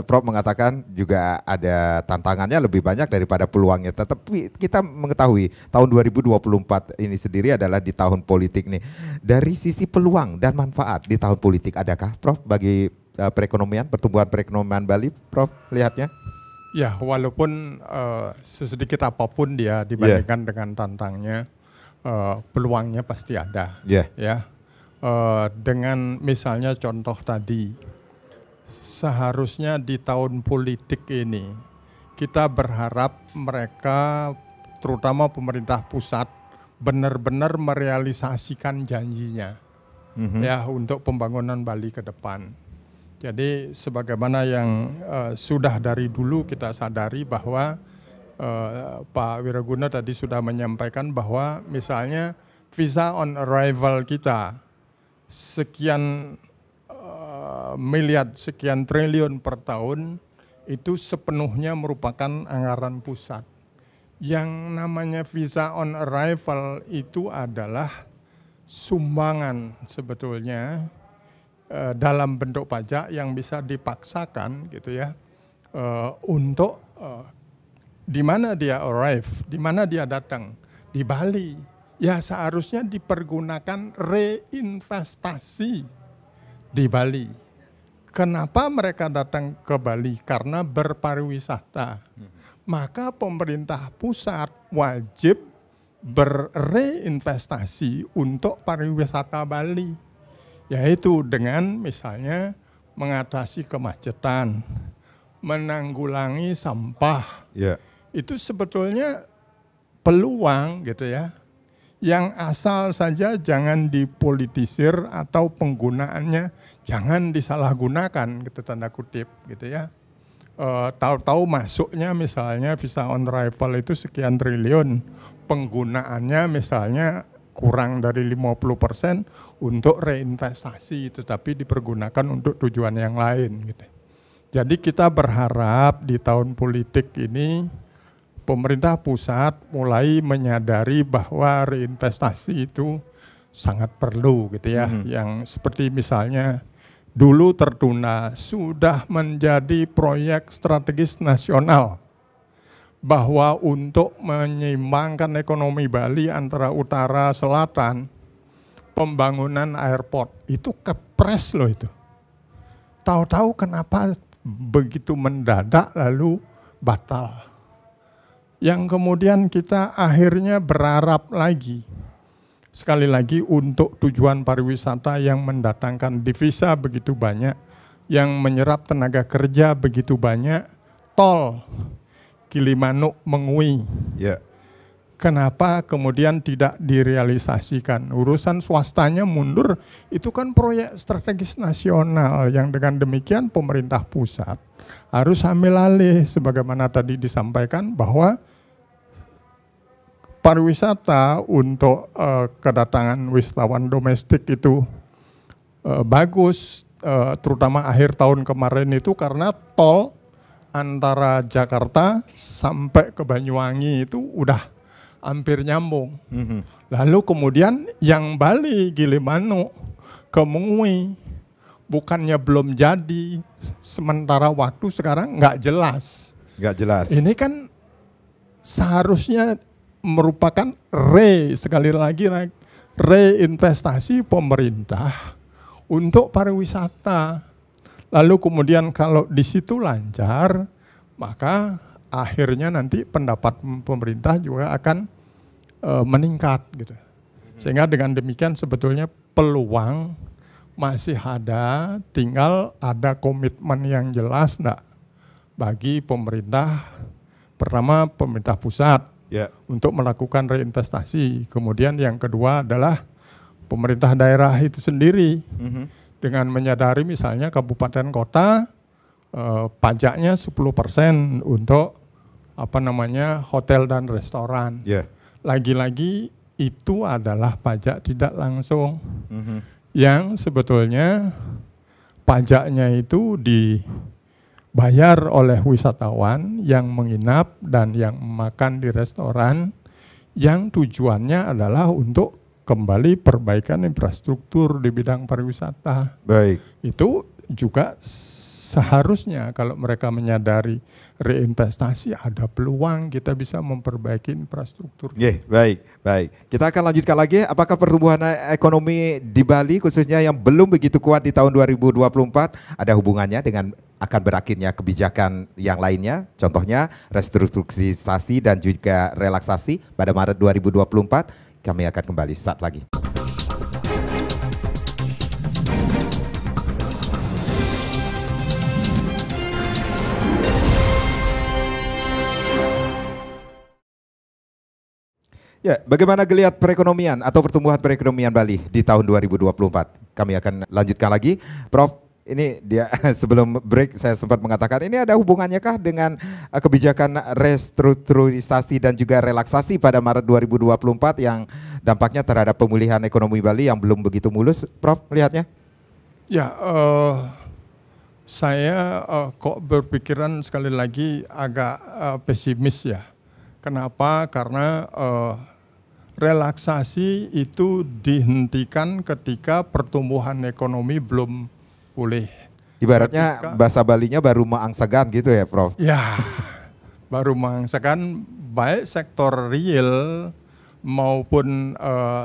Prof mengatakan juga ada tantangannya lebih banyak daripada peluangnya. Tetapi kita mengetahui tahun 2024 ini sendiri adalah di tahun politik nih. Dari sisi peluang dan manfaat di tahun politik, adakah Prof bagi perekonomian, pertumbuhan perekonomian Bali, Prof lihatnya? Ya, walaupun sesedikit apapun dia dibandingkan dengan tantangnya, peluangnya pasti ada. Ya. Dengan misalnya contoh tadi, seharusnya di tahun politik ini kita berharap mereka terutama pemerintah pusat benar-benar merealisasikan janjinya ya untuk pembangunan Bali ke depan. Jadi sebagaimana yang sudah dari dulu kita sadari bahwa Pak Wiraguna tadi sudah menyampaikan bahwa misalnya visa on arrival kita sekian miliar, sekian triliun per tahun itu sepenuhnya merupakan anggaran pusat. Yang namanya visa on arrival itu adalah sumbangan sebetulnya dalam bentuk pajak yang bisa dipaksakan gitu ya untuk di mana dia arrive, di mana dia datang, di Bali. Ya seharusnya dipergunakan reinvestasi di Bali. Kenapa mereka datang ke Bali? Karena berpariwisata. Maka pemerintah pusat wajib berreinvestasi untuk pariwisata Bali. Yaitu dengan misalnya mengatasi kemacetan, menanggulangi sampah. Itu sebetulnya peluang gitu ya. Yang asal saja jangan dipolitisir atau penggunaannya jangan disalahgunakan gitu tanda kutip gitu ya. Tahu-tahu masuknya misalnya visa on arrival itu sekian triliun, penggunaannya misalnya kurang dari 50% untuk reinvestasi tetapi dipergunakan untuk tujuan yang lain gitu. Jadi kita berharap di tahun politik ini pemerintah pusat mulai menyadari bahwa reinvestasi itu sangat perlu gitu ya. Yang seperti misalnya dulu tertunda sudah menjadi proyek strategis nasional. bahwa untuk menyeimbangkan ekonomi Bali antara utara selatan, pembangunan airport itu kepres loh itu. Tahu-tahu kenapa begitu mendadak lalu batal. Yang kemudian kita akhirnya berharap lagi, sekali lagi untuk tujuan pariwisata yang mendatangkan devisa begitu banyak, yang menyerap tenaga kerja begitu banyak, tol Gilimanuk Mengui. Ya. Kenapa kemudian tidak direalisasikan? Urusan swastanya mundur, itu kan proyek strategis nasional yang dengan demikian pemerintah pusat harus ambil alih sebagaimana tadi disampaikan bahwa pariwisata untuk kedatangan wisatawan domestik itu bagus, terutama akhir tahun kemarin itu karena tol antara Jakarta sampai ke Banyuwangi itu udah hampir nyambung. Lalu kemudian yang Bali Gilimanuk ke Mengui bukannya belum jadi, sementara waktu sekarang nggak jelas. Nggak jelas. Ini kan seharusnya merupakan sekali lagi reinvestasi pemerintah untuk pariwisata. Lalu kemudian kalau di situ lancar, maka akhirnya nanti pendapat pemerintah juga akan meningkat gitu. Sehingga dengan demikian sebetulnya peluang masih ada, tinggal ada komitmen yang jelas enggak bagi pemerintah. Pertama pemerintah pusat untuk melakukan reinvestasi. Kemudian yang kedua adalah pemerintah daerah itu sendiri dengan menyadari misalnya kabupaten kota pajaknya 10% untuk hotel dan restoran. Lagi-lagi itu adalah pajak tidak langsung yang sebetulnya pajaknya itu dibayar oleh wisatawan yang menginap dan yang makan di restoran yang tujuannya adalah untuk kembali perbaikan infrastruktur di bidang pariwisata. Baik. Itu juga seharusnya kalau mereka menyadari reinvestasi ada peluang kita bisa memperbaiki infrastruktur. Baik. Kita akan lanjutkan lagi. Apakah pertumbuhan ekonomi di Bali khususnya yang belum begitu kuat di tahun 2024 ada hubungannya dengan akan berakhirnya kebijakan yang lainnya? Contohnya restrukturisasi dan juga relaksasi pada Maret 2024. Kami akan kembali saat lagi. Ya, bagaimana geliat perekonomian atau pertumbuhan perekonomian Bali di tahun 2024? Kami akan lanjutkan lagi. Prof, ini dia sebelum break saya sempat mengatakan ini ada hubungannya kah dengan kebijakan restrukturisasi dan juga relaksasi pada Maret 2024 yang dampaknya terhadap pemulihan ekonomi Bali yang belum begitu mulus, Prof, melihatnya? Ya, saya kok berpikiran sekali lagi agak pesimis ya. Kenapa? Karena relaksasi itu dihentikan ketika pertumbuhan ekonomi belum pulih. Ibaratnya bahasa Balinya baru meangsagan gitu ya, Prof? Ya, baru meangsagan baik sektor real maupun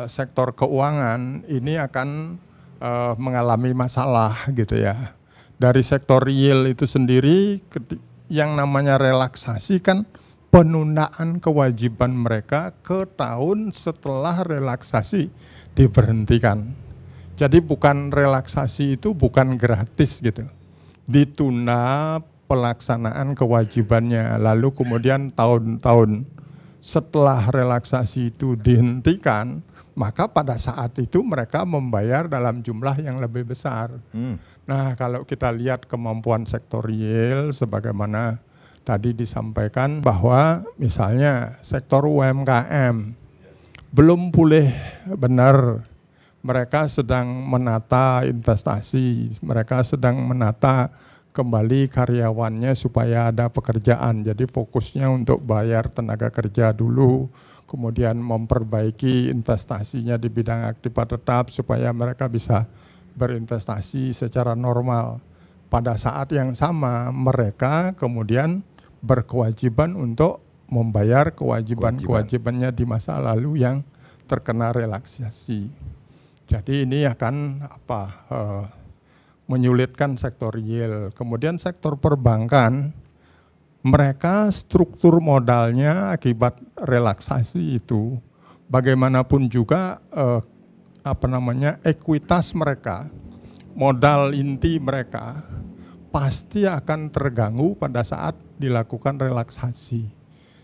sektor keuangan ini akan mengalami masalah gitu ya. Dari sektor real itu sendiri yang namanya relaksasi kan penundaan kewajiban mereka ke tahun setelah relaksasi diberhentikan. Jadi bukan relaksasi itu bukan gratis gitu. Ditunda pelaksanaan kewajibannya. Lalu kemudian tahun-tahun setelah relaksasi itu dihentikan, maka pada saat itu mereka membayar dalam jumlah yang lebih besar. Nah, kalau kita lihat kemampuan sektor real sebagaimana tadi disampaikan bahwa misalnya sektor UMKM belum pulih benar, mereka sedang menata investasi, mereka sedang menata kembali karyawannya supaya ada pekerjaan. Jadi fokusnya untuk bayar tenaga kerja dulu, kemudian memperbaiki investasinya di bidang aktiva tetap supaya mereka bisa berinvestasi secara normal. Pada saat yang sama mereka kemudian berkewajiban untuk membayar kewajibannya di masa lalu yang terkena relaksasi. Jadi ini akan menyulitkan sektor real. Kemudian sektor perbankan, mereka struktur modalnya akibat relaksasi itu bagaimanapun juga ekuitas mereka, modal inti mereka pasti akan terganggu pada saat dilakukan relaksasi.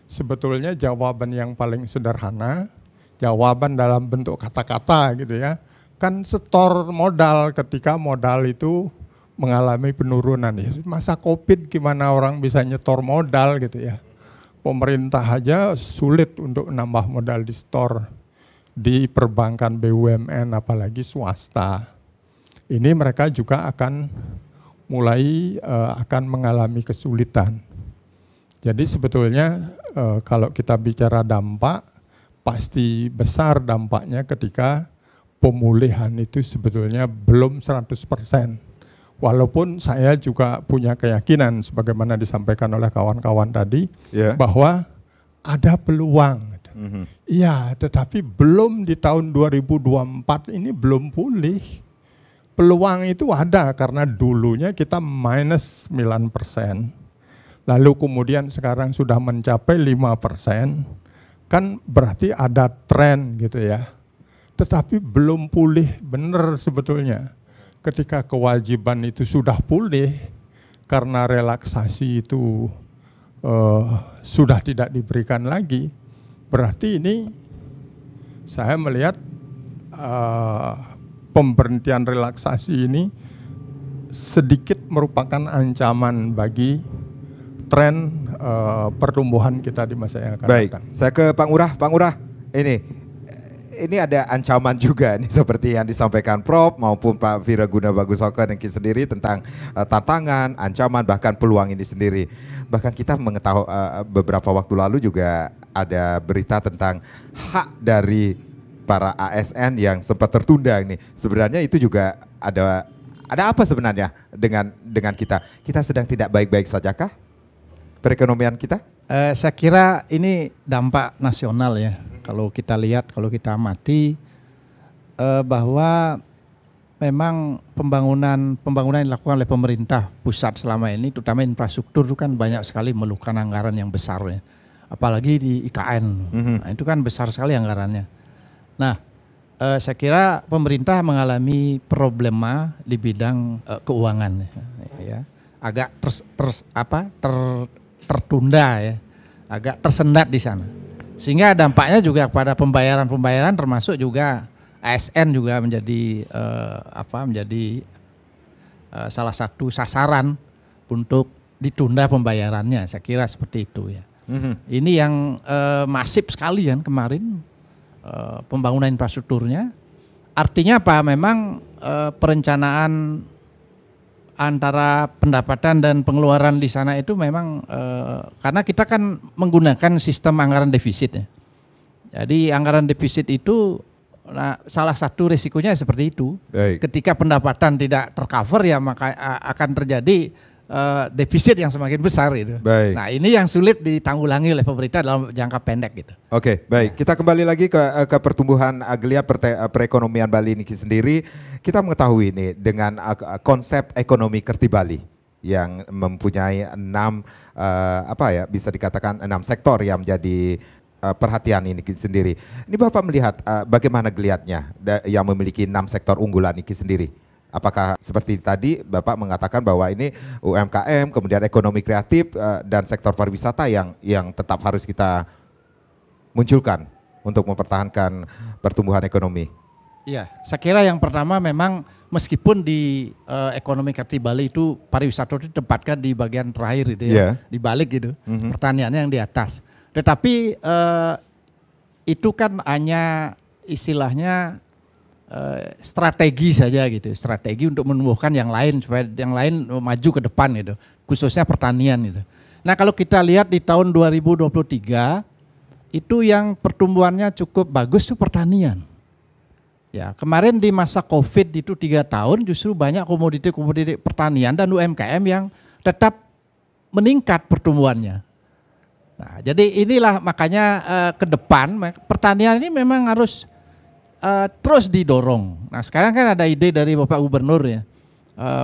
Sebetulnya jawaban yang paling sederhana, jawaban dalam bentuk kata-kata gitu ya, kan setor modal ketika modal itu mengalami penurunan. Ya. Masa COVID gimana orang bisa nyetor modal gitu ya. Pemerintah aja sulit untuk nambah modal di store, di perbankan BUMN apalagi swasta. Ini mereka juga akan mulai akan mengalami kesulitan. Jadi sebetulnya kalau kita bicara dampak, pasti besar dampaknya ketika pemulihan itu sebetulnya belum 100%. Walaupun saya juga punya keyakinan sebagaimana disampaikan oleh kawan-kawan tadi bahwa ada peluang. Iya, tetapi belum di tahun 2024 ini belum pulih. Peluang itu ada karena dulunya kita minus 9%. Lalu kemudian sekarang sudah mencapai 5%. Kan berarti ada tren gitu ya. Tetapi belum pulih benar sebetulnya. Ketika kewajiban itu sudah pulih karena relaksasi itu sudah tidak diberikan lagi, berarti ini saya melihat pemberhentian relaksasi ini sedikit merupakan ancaman bagi tren pertumbuhan kita di masa yang akan datang. Baik, saya ke Pak Ngurah, ini ada ancaman juga nih seperti yang disampaikan Prof maupun Pak Viraguna Bagusoko dan Ki sendiri tentang tantangan, ancaman bahkan peluang ini sendiri. Bahkan kita mengetahui beberapa waktu lalu juga ada berita tentang hak dari para ASN yang sempat tertunda ini. Sebenarnya itu juga ada apa sebenarnya dengan kita? Kita sedang tidak baik-baik sajakah perekonomian kita? Saya kira ini dampak nasional ya. Kalau kita lihat, kalau kita amati bahwa memang pembangunan yang dilakukan oleh pemerintah pusat selama ini, terutama infrastruktur itu kan banyak sekali memerlukan anggaran yang besar ya. Apalagi di IKN, nah, itu kan besar sekali anggarannya. Nah, saya kira pemerintah mengalami problema di bidang keuangan ya. Agak tertunda ya, agak tersendat di sana. Sehingga dampaknya juga pada pembayaran termasuk juga ASN juga menjadi salah satu sasaran untuk ditunda pembayarannya. Saya kira seperti itu ya. Ini yang masif sekali kan kemarin pembangunan infrastrukturnya. Artinya apa? Memang perencanaan antara pendapatan dan pengeluaran di sana itu memang karena kita kan menggunakan sistem anggaran defisit ya. Jadi anggaran defisit itu salah satu risikonya seperti itu. Baik. Ketika pendapatan tidak tercover ya maka akan terjadi defisit yang semakin besar itu. Baik. Nah ini yang sulit ditanggulangi oleh pemerintah dalam jangka pendek gitu. Oke, baik. Kita kembali lagi ke pertumbuhan geliat perekonomian Bali ini sendiri. Kita mengetahui ini dengan konsep ekonomi Kerti Bali yang mempunyai 6 bisa dikatakan 6 sektor yang menjadi perhatian ini sendiri. Ini Bapak melihat bagaimana geliatnya yang memiliki 6 sektor unggulan ini sendiri? Apakah seperti tadi Bapak mengatakan bahwa ini UMKM, kemudian ekonomi kreatif dan sektor pariwisata yang tetap harus kita munculkan untuk mempertahankan pertumbuhan ekonomi? Iya, saya kira yang pertama memang meskipun di ekonomi Kerti Bali itu pariwisata itu ditempatkan di bagian terakhir itu ya, di balik gitu, pertaniannya yang di atas. Tetapi itu kan hanya istilahnya strategi saja gitu, strategi untuk menumbuhkan yang lain supaya yang lain maju ke depan gitu, khususnya pertanian gitu. Nah kalau kita lihat di tahun 2023 itu yang pertumbuhannya cukup bagus itu pertanian. Ya kemarin di masa COVID itu 3 tahun justru banyak komoditi-komoditi pertanian dan UMKM yang tetap meningkat pertumbuhannya. Nah, jadi inilah makanya ke depan pertanian ini memang harus terus didorong. Nah, sekarang kan ada ide dari Bapak Gubernur ya,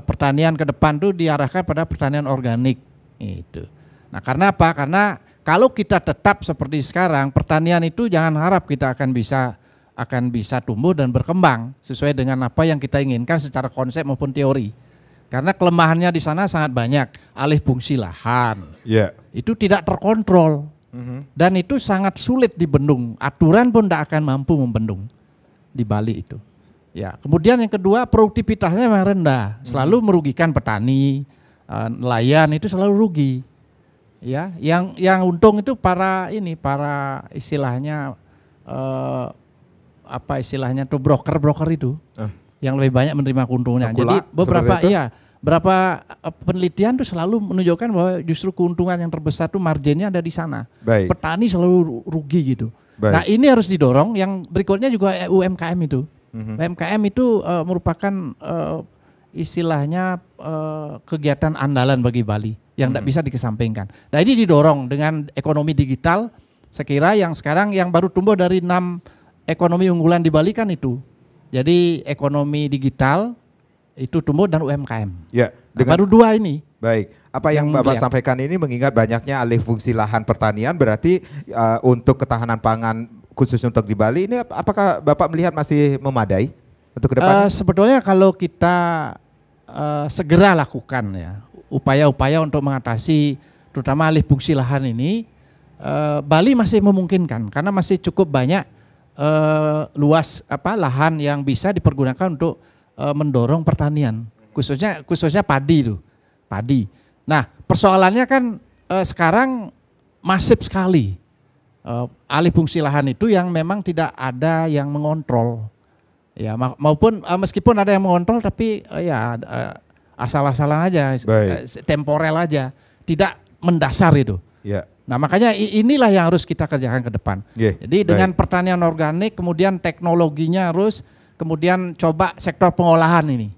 pertanian ke depan tuh diarahkan pada pertanian organik. Itu. Nah, karena apa? Karena kalau kita tetap seperti sekarang, pertanian itu jangan harap kita akan bisa tumbuh dan berkembang sesuai dengan apa yang kita inginkan secara konsep maupun teori. Karena kelemahannya di sana sangat banyak, alih fungsi lahan. Itu tidak terkontrol. Dan itu sangat sulit dibendung. Aturan pun tidak akan mampu membendung di Bali itu. Ya, kemudian yang kedua, produktivitasnya memang rendah, selalu merugikan petani, nelayan itu selalu rugi. Ya, yang untung itu para istilahnya tuh broker itu yang lebih banyak menerima keuntungan. Jadi beberapa penelitian tuh selalu menunjukkan bahwa justru keuntungan yang terbesar tuh marginnya ada di sana. Petani selalu rugi gitu. Nah, ini harus didorong. Yang berikutnya juga UMKM itu. UMKM itu merupakan istilahnya kegiatan andalan bagi Bali yang tidak bisa dikesampingkan. Nah, ini didorong dengan ekonomi digital. Saya kira yang sekarang yang baru tumbuh dari 6 ekonomi unggulan di Bali kan itu. Jadi ekonomi digital itu tumbuh dan UMKM. Ya, baru 2 ini. Baik, apa yang Bapak sampaikan ini mengingat banyaknya alih fungsi lahan pertanian, berarti untuk ketahanan pangan khusus untuk di Bali ini apakah Bapak melihat masih memadai untuk ke depan? Sebetulnya kalau kita segera lakukan ya upaya-upaya untuk mengatasi terutama alih fungsi lahan ini, Bali masih memungkinkan karena masih cukup banyak luas lahan yang bisa dipergunakan untuk mendorong pertanian, khususnya padi itu. Padi. Nah, persoalannya kan sekarang masif sekali alih fungsi lahan itu yang memang tidak ada yang mengontrol. Ya, maupun meskipun ada yang mengontrol tapi asal-asalan aja, temporel aja, tidak mendasar itu. Nah, makanya inilah yang harus kita kerjakan ke depan. Jadi dengan pertanian organik, kemudian teknologinya harus, kemudian coba sektor pengolahan ini.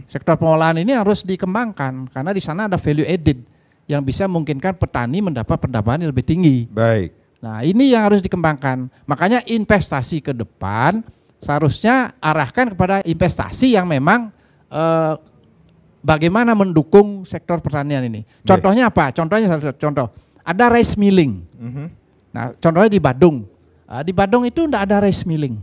Sektor pengolahan ini harus dikembangkan karena di sana ada value added yang bisa memungkinkan petani mendapat pendapatan yang lebih tinggi. Nah, ini yang harus dikembangkan. Makanya investasi ke depan seharusnya arahkan kepada investasi yang memang bagaimana mendukung sektor pertanian ini. Contohnya apa? Contohnya ada rice milling. Nah, contohnya di Badung. Di Badung itu tidak ada rice milling.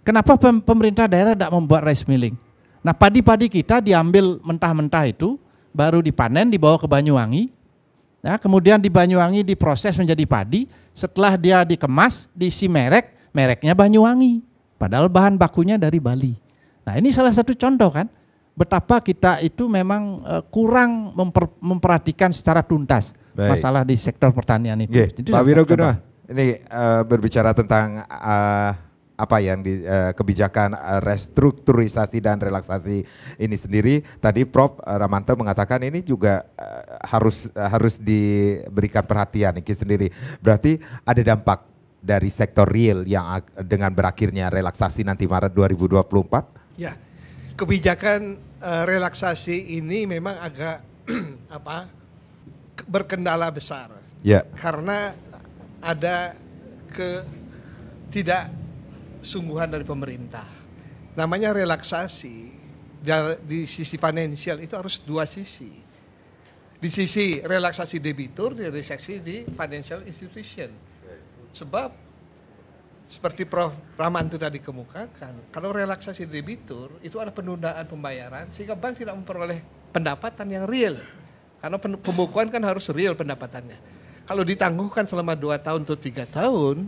Kenapa pemerintah daerah tidak membuat rice milling? Nah, padi-padi kita diambil mentah-mentah itu, baru dipanen, dibawa ke Banyuwangi. Nah, kemudian di Banyuwangi diproses menjadi padi. Setelah dia dikemas, diisi mereknya Banyuwangi. Padahal bahan bakunya dari Bali. Nah, ini salah satu contoh kan, betapa kita itu memang kurang memperhatikan secara tuntas masalah di sektor pertanian itu. Pak Wiroguna, ini berbicara tentang apa yang di kebijakan restrukturisasi dan relaksasi ini sendiri. Tadi Prof. Ramanto mengatakan ini juga harus diberikan perhatian ini sendiri. Berarti ada dampak dari sektor real yang dengan berakhirnya relaksasi nanti Maret 2024? Ya, kebijakan relaksasi ini memang agak berkendala besar. Karena ada ketidaksungguhan dari pemerintah. Namanya relaksasi di sisi finansial itu harus 2 sisi. Di sisi relaksasi debitur, di relaksasi di financial institution. Sebab seperti Prof. Ramanto tadi kemukakan, kalau relaksasi debitur itu ada penundaan pembayaran sehingga bank tidak memperoleh pendapatan yang real. Karena pembukuan kan harus real pendapatannya. Kalau ditangguhkan selama 2 tahun atau 3 tahun,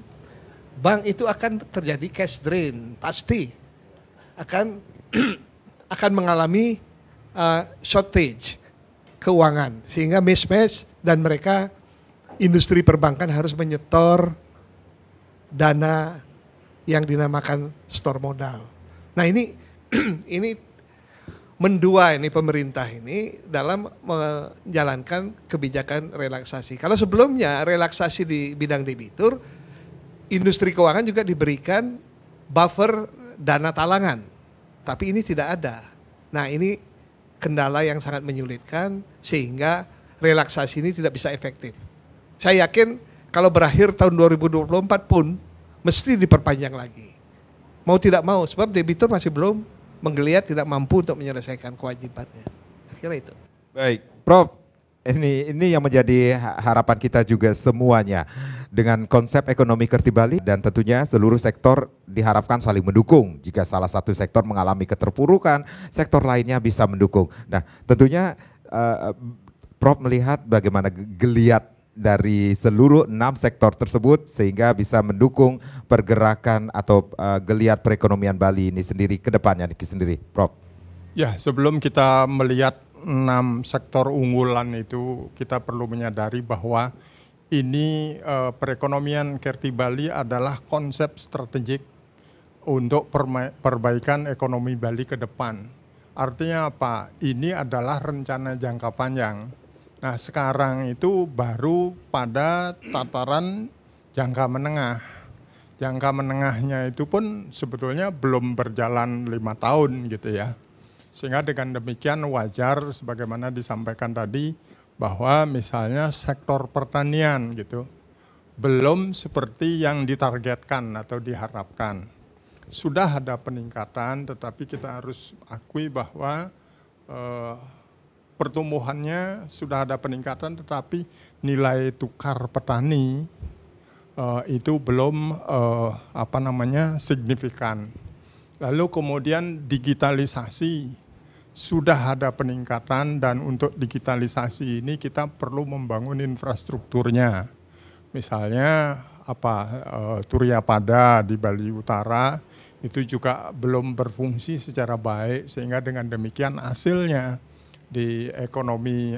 bank itu akan terjadi cash drain, pasti akan mengalami shortage keuangan sehingga mismatch dan mereka industri perbankan harus menyetor dana yang dinamakan store modal. Nah, ini mendua ini pemerintah ini dalam menjalankan kebijakan relaksasi. Kalau sebelumnya relaksasi di bidang debitur, industri keuangan juga diberikan buffer dana talangan. Tapi ini tidak ada. Nah, ini kendala yang sangat menyulitkan sehingga relaksasi ini tidak bisa efektif. Saya yakin kalau berakhir tahun 2024 pun mesti diperpanjang lagi. Mau tidak mau, sebab debitur masih belum menggeliat, tidak mampu untuk menyelesaikan kewajibannya. Akhirnya itu. Baik, Prof. Ini yang menjadi harapan kita juga semuanya dengan konsep ekonomi Kerti Bali, dan tentunya seluruh sektor diharapkan saling mendukung. Jika salah satu sektor mengalami keterpurukan, sektor lainnya bisa mendukung. Nah, tentunya Prof melihat bagaimana geliat dari seluruh 6 sektor tersebut sehingga bisa mendukung pergerakan atau geliat perekonomian Bali ini sendiri ke depannya sendiri, Prof. Ya, sebelum kita melihat 6 sektor unggulan itu, kita perlu menyadari bahwa ini perekonomian Kerti Bali adalah konsep strategik untuk perbaikan ekonomi Bali ke depan. Artinya apa? Ini adalah rencana jangka panjang. Nah, sekarang itu baru pada tataran jangka menengah. Jangka menengahnya itu pun sebetulnya belum berjalan 5 tahun gitu ya. Sehingga dengan demikian wajar sebagaimana disampaikan tadi bahwa misalnya sektor pertanian gitu belum seperti yang ditargetkan atau diharapkan. Sudah ada peningkatan, tetapi kita harus akui bahwa pertumbuhannya sudah ada peningkatan, tetapi nilai tukar petani itu belum signifikan. Lalu kemudian digitalisasi sudah ada peningkatan, dan untuk digitalisasi ini kita perlu membangun infrastrukturnya. Misalnya Turiya Pada di Bali Utara itu juga belum berfungsi secara baik, sehingga dengan demikian hasilnya di ekonomi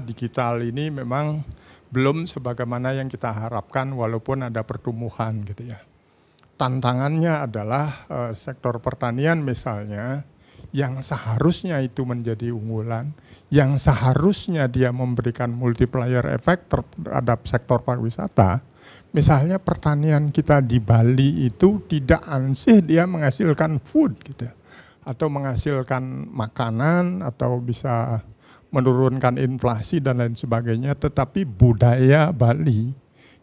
digital ini memang belum sebagaimana yang kita harapkan walaupun ada pertumbuhan gitu ya. Tantangannya adalah sektor pertanian misalnya, yang seharusnya itu menjadi unggulan, yang seharusnya dia memberikan multiplier effect terhadap sektor pariwisata. Misalnya pertanian kita di Bali itu tidak ansih dia menghasilkan food gitu, atau menghasilkan makanan, atau bisa menurunkan inflasi dan lain sebagainya, tetapi budaya Bali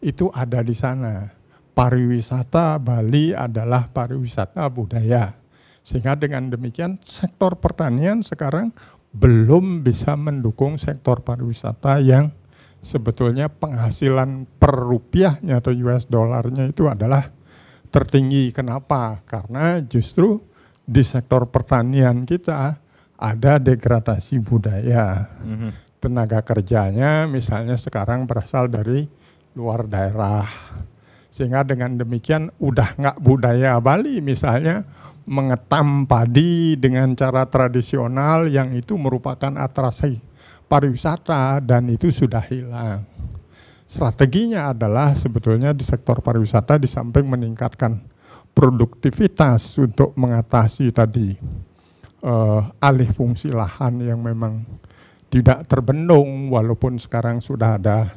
itu ada di sana. Pariwisata Bali adalah pariwisata budaya. Sehingga dengan demikian sektor pertanian sekarang belum bisa mendukung sektor pariwisata yang sebetulnya penghasilan per rupiahnya atau US dollarnya itu adalah tertinggi. Kenapa? Karena justru di sektor pertanian kita ada degradasi budaya. Tenaga kerjanya misalnya sekarang berasal dari luar daerah. Sehingga dengan demikian udah nggak budaya Bali misalnya mengetam padi dengan cara tradisional yang itu merupakan atraksi pariwisata, dan itu sudah hilang. Strateginya adalah sebetulnya di sektor pariwisata di samping meningkatkan produktivitas untuk mengatasi tadi alih fungsi lahan yang memang tidak terbendung, walaupun sekarang sudah ada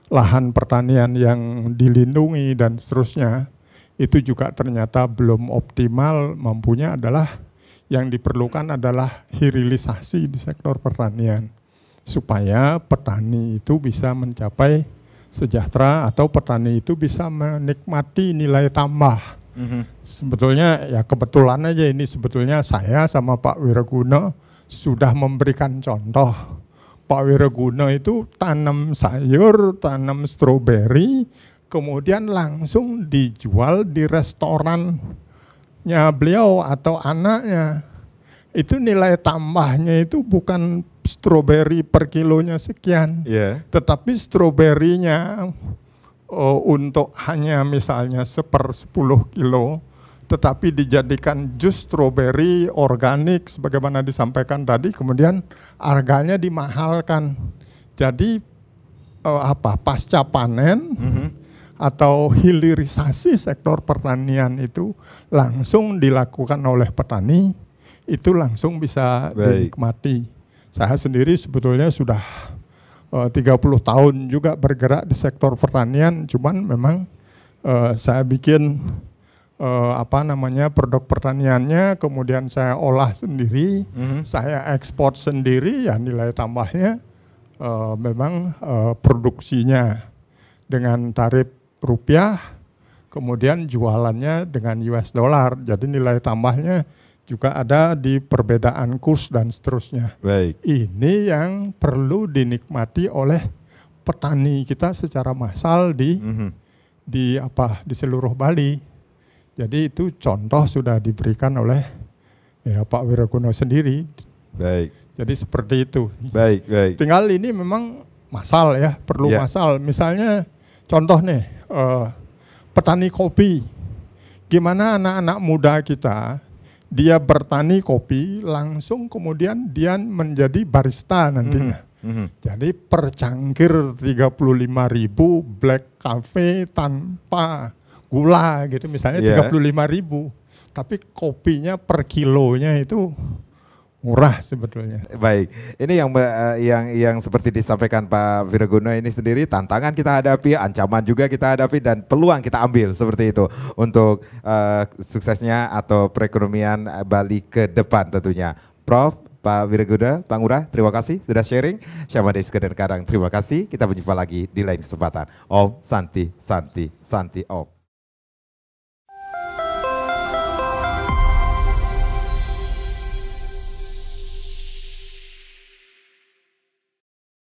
lahan pertanian yang dilindungi dan seterusnya, itu juga ternyata belum optimal mampunya. Adalah yang diperlukan adalah hilirisasi di sektor pertanian supaya petani itu bisa mencapai sejahtera atau petani itu bisa menikmati nilai tambah. Sebetulnya ya kebetulan aja ini sebetulnya saya sama Pak Wiraguna sudah memberikan contoh. Pak Wiraguna itu tanam sayur, tanam stroberi, kemudian langsung dijual di restorannya beliau atau anaknya. Itu nilai tambahnya itu bukan stroberi per kilonya sekian, tetapi stroberinya untuk hanya misalnya 1/10 kilo, tetapi dijadikan jus stroberi organik sebagaimana disampaikan tadi, kemudian harganya dimahalkan. Jadi pasca panen atau hilirisasi sektor pertanian itu langsung dilakukan oleh petani, itu langsung bisa dinikmati. Saya sendiri sebetulnya sudah 30 tahun juga bergerak di sektor pertanian, cuman memang saya bikin produk pertaniannya, kemudian saya olah sendiri, saya ekspor sendiri, ya nilai tambahnya memang produksinya dengan tarif rupiah, kemudian jualannya dengan US dollar. Jadi nilai tambahnya juga ada di perbedaan kurs dan seterusnya. Baik. Ini yang perlu dinikmati oleh petani kita secara massal di seluruh Bali. Jadi itu contoh sudah diberikan oleh Pak Wiraguno sendiri. Baik. Jadi seperti itu. Baik, baik. Tinggal ini memang massal ya, perlu massal. Misalnya contoh nih, petani kopi. Gimana anak-anak muda kita, dia bertani kopi, langsung kemudian dia menjadi barista nantinya. Jadi per cangkir 35.000 black cafe tanpa gula gitu misalnya 35.000. Tapi kopinya per kilonya itu murah sebetulnya. Baik, ini yang seperti disampaikan Pak Wiraguno ini sendiri, tantangan kita hadapi, ancaman juga kita hadapi, dan peluang kita ambil seperti itu untuk suksesnya atau perekonomian Bali ke depan tentunya. Prof, Pak Wiraguno, Pak Ngurah, terima kasih sudah sharing. Syamade Sekedar Karang, terima kasih. Kita berjumpa lagi di lain kesempatan. Om Santi, Santi, Santi Om.